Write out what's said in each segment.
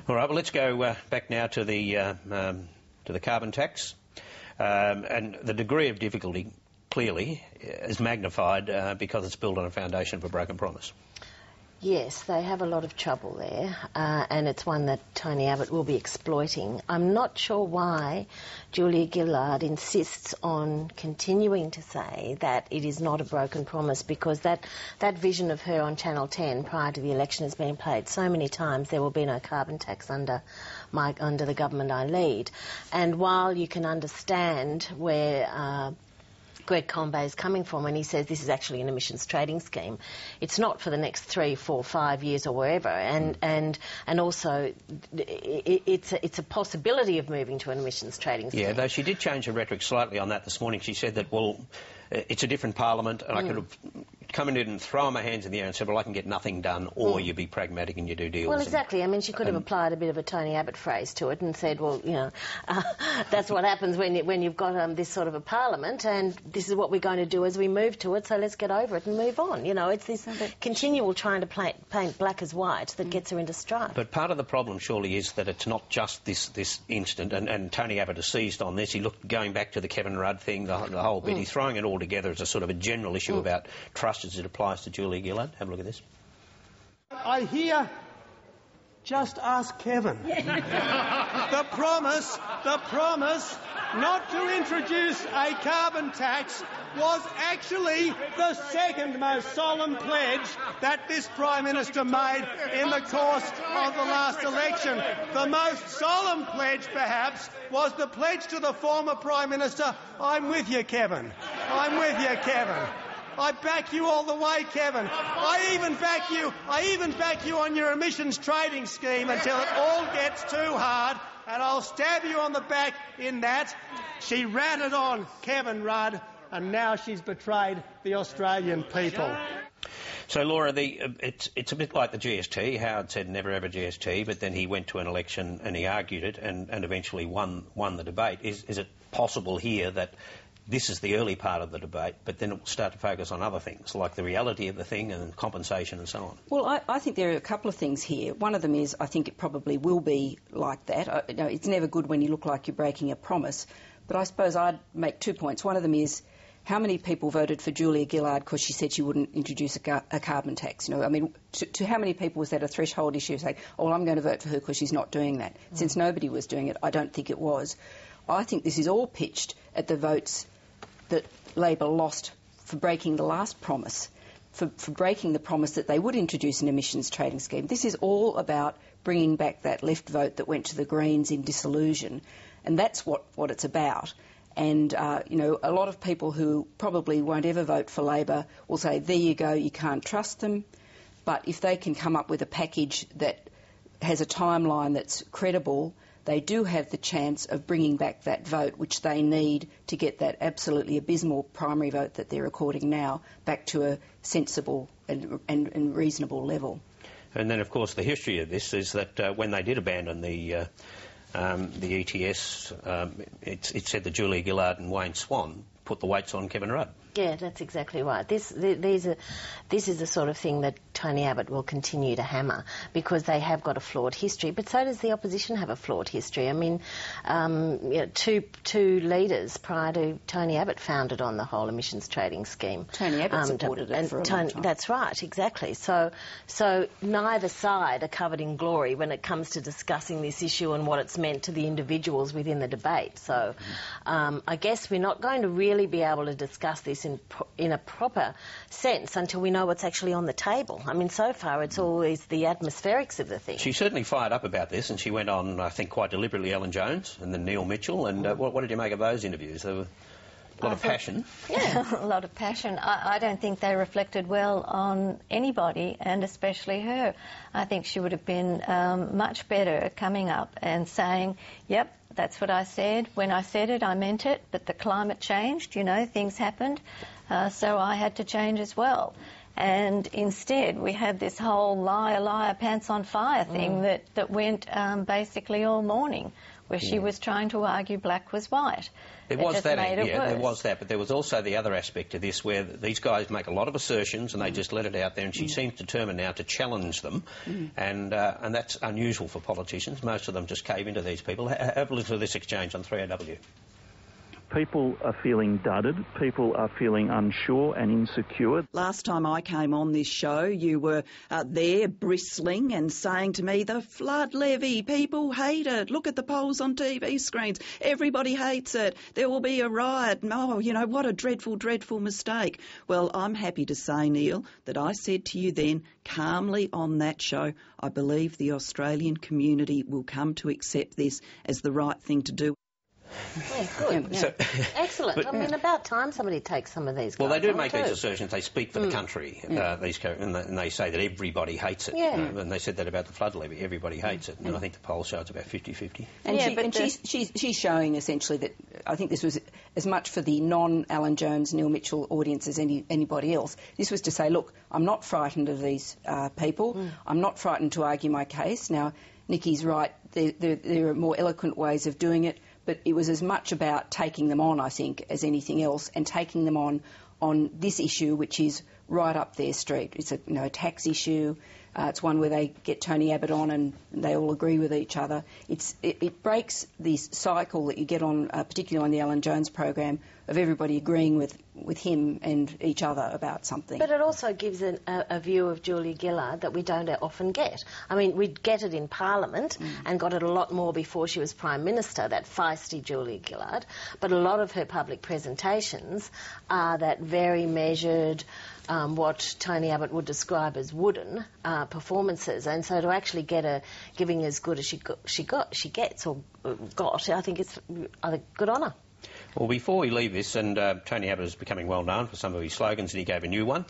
All right, well, let's go back now to the carbon tax. And the degree of difficulty, clearly, is magnified because it's built on a foundation of a broken promise. Yes, they have a lot of trouble there, and it's one that Tony Abbott will be exploiting. I'm not sure why Julia Gillard insists on continuing to say that it is not a broken promise, because that vision of her on Channel 10 prior to the election has been played so many times. There will be no carbon tax under the government I lead. And while you can understand where Greg Combet is coming from when he says this is actually an emissions trading scheme, it's not for the next 3, 4, 5 years or wherever, and also it's a possibility of moving to an emissions trading scheme. Yeah, though she did change her rhetoric slightly on that this morning. She said that, well, it's a different parliament, and I could have come in and thrown my hands in the air and said, well, I can get nothing done, or you be pragmatic and you do deals. Well, exactly. I mean, she could have applied a bit of a Tony Abbott phrase to it and said, well, you know, that's what happens when you've got this sort of a parliament, and this is what we're going to do as we move to it, so let's get over it and move on. You know, it's this continual trying to paint black as white that gets her into strife. But part of the problem, surely, is that it's not just this instant, and Tony Abbott has seized on this. He looked, going back to the Kevin Rudd thing, the whole bit, he's throwing it all together as a sort of a general issue about trust as it applies to Julia Gillard. Have a look at this. I hear, just ask Kevin. The promise not to introduce a carbon tax was actually the second most solemn pledge that this Prime Minister made in the course of the last election. The most solemn pledge, perhaps, was the pledge to the former Prime Minister, I'm with you, Kevin. I'm with you, Kevin. I back you all the way, Kevin. I even back you on your emissions trading scheme until it all gets too hard, and I'll stab you on the back in that. She ratted on Kevin Rudd, and now she's betrayed the Australian people. So, Laura, it's a bit like the GST. Howard said never ever GST, but then he went to an election and he argued it and eventually won the debate. Is it possible here that this is the early part of the debate, but then it will start to focus on other things, like the reality of the thing and compensation and so on? Well, I think there are a couple of things here. One of them is I think it probably will be like that. You know, it's never good when you look like you're breaking a promise, but I suppose I'd make 2 points. One of them is how many people voted for Julia Gillard because she said she wouldn't introduce a carbon tax? You know, I mean, to how many people was that a threshold issue? Say, oh, well, I'm going to vote for her because she's not doing that. Since nobody was doing it, I don't think it was. I think this is all pitched at the votes that Labor lost for breaking the last promise, for breaking the promise that they would introduce an emissions trading scheme. This is all about bringing back that left vote that went to the Greens in disillusion, and that's what it's about. And, you know, a lot of people who probably won't ever vote for Labor will say, there you go, you can't trust them. But if they can come up with a package that has a timeline that's credible, they do have the chance of bringing back that vote, which they need to get that absolutely abysmal primary vote that they're recording now back to a sensible and reasonable level. And then, of course, the history of this is that when they did abandon the ETS, it said that Julia Gillard and Wayne Swan put the weights on Kevin Rudd. Yeah, that's exactly right. This is the sort of thing that Tony Abbott will continue to hammer, because they have got a flawed history, but so does the opposition have a flawed history. I mean, you know, two leaders prior to Tony Abbott founded on the whole emissions trading scheme. Tony Abbott supported it for a long time. That's right, exactly. So neither side are covered in glory when it comes to discussing this issue and what it's meant to the individuals within the debate. So I guess we're not going to really be able to discuss this in a proper sense until we know what's actually on the table. I mean, so far it's always the atmospherics of the thing. She certainly fired up about this, and she went on, I think, quite deliberately, Ellen Jones and then Neil Mitchell. And what did you make of those interviews? There were a lot of passion. Yeah, a lot of passion. I don't think they reflected well on anybody, and especially her. I think she would have been much better at coming up and saying, yep, that's what I said. When I said it, I meant it, but the climate changed, you know, things happened, so I had to change as well. And instead, we had this whole liar, liar, pants on fire thing that went basically all morning, where she was trying to argue black was white. There was that, there was that, but there was also the other aspect of this where these guys make a lot of assertions and they just let it out there, and she seems determined now to challenge them, and that's unusual for politicians. Most of them just cave into these people. Have a listen to this exchange on 3AW. People are feeling dudded, people are feeling unsure and insecure. Last time I came on this show, you were there bristling and saying to me, the flood levy, people hate it. Look at the polls on TV screens. Everybody hates it. There will be a riot. Oh, you know, what a dreadful, dreadful mistake. Well, I'm happy to say, Neil, that I said to you then, calmly on that show, I believe the Australian community will come to accept this as the right thing to do. Yeah, good. Yeah. So, excellent. But, I mean, about time somebody takes some of these guys. Well, they do make these assertions. They speak for the country, and they say that everybody hates it. Yeah. And they said that about the flood levy. Everybody hates it. And I think the poll shows about 50-50. And, she's showing essentially that I think this was as much for the non-Alan Jones, Neil Mitchell audience as anybody else. This was to say, look, I'm not frightened of these people. I'm not frightened to argue my case. Now, Nikki's right. There are more eloquent ways of doing it. But it was as much about taking them on, I think, as anything else, and taking them on this issue, which is right up their street. It's a tax issue. It's one where they get Tony Abbott on and they all agree with each other. It breaks this cycle that you get on, particularly on the Alan Jones program, of everybody agreeing with him and each other about something. But it also gives a view of Julia Gillard that we don't often get. I mean, we'd get it in Parliament and got it a lot more before she was Prime Minister, that feisty Julia Gillard. But a lot of her public presentations are that very measured, what Tony Abbott would describe as wooden performances, and so to actually get her giving as good as she gets, I think it's good honour. Well, before we leave this, and Tony Abbott is becoming well known for some of his slogans, and he gave a new one,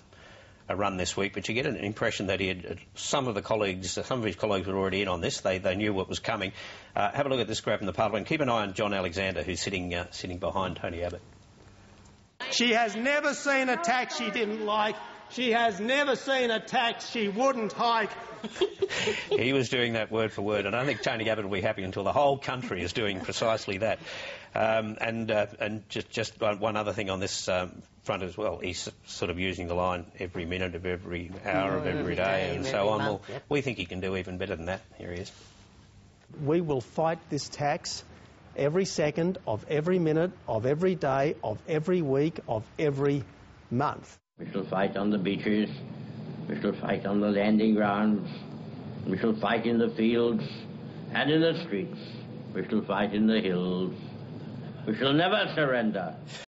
a run this week, but you get an impression that he had some of his colleagues were already in on this. They knew what was coming. Have a look at this graph in the Parliament. Keep an eye on John Alexander, who's sitting behind Tony Abbott. She has never seen a tax she didn't like. She has never seen a tax she wouldn't hike. He was doing that word for word, and I don't think Tony Abbott will be happy until the whole country is doing precisely that. And just one other thing on this front as well. He's sort of using the line every minute of every hour of every day and so on. Well, we think he can do even better than that. Here he is. We will fight this tax every second of every minute of every day of every week of every month. We shall fight on the beaches, we shall fight on the landing grounds, we shall fight in the fields and in the streets, we shall fight in the hills. We shall never surrender.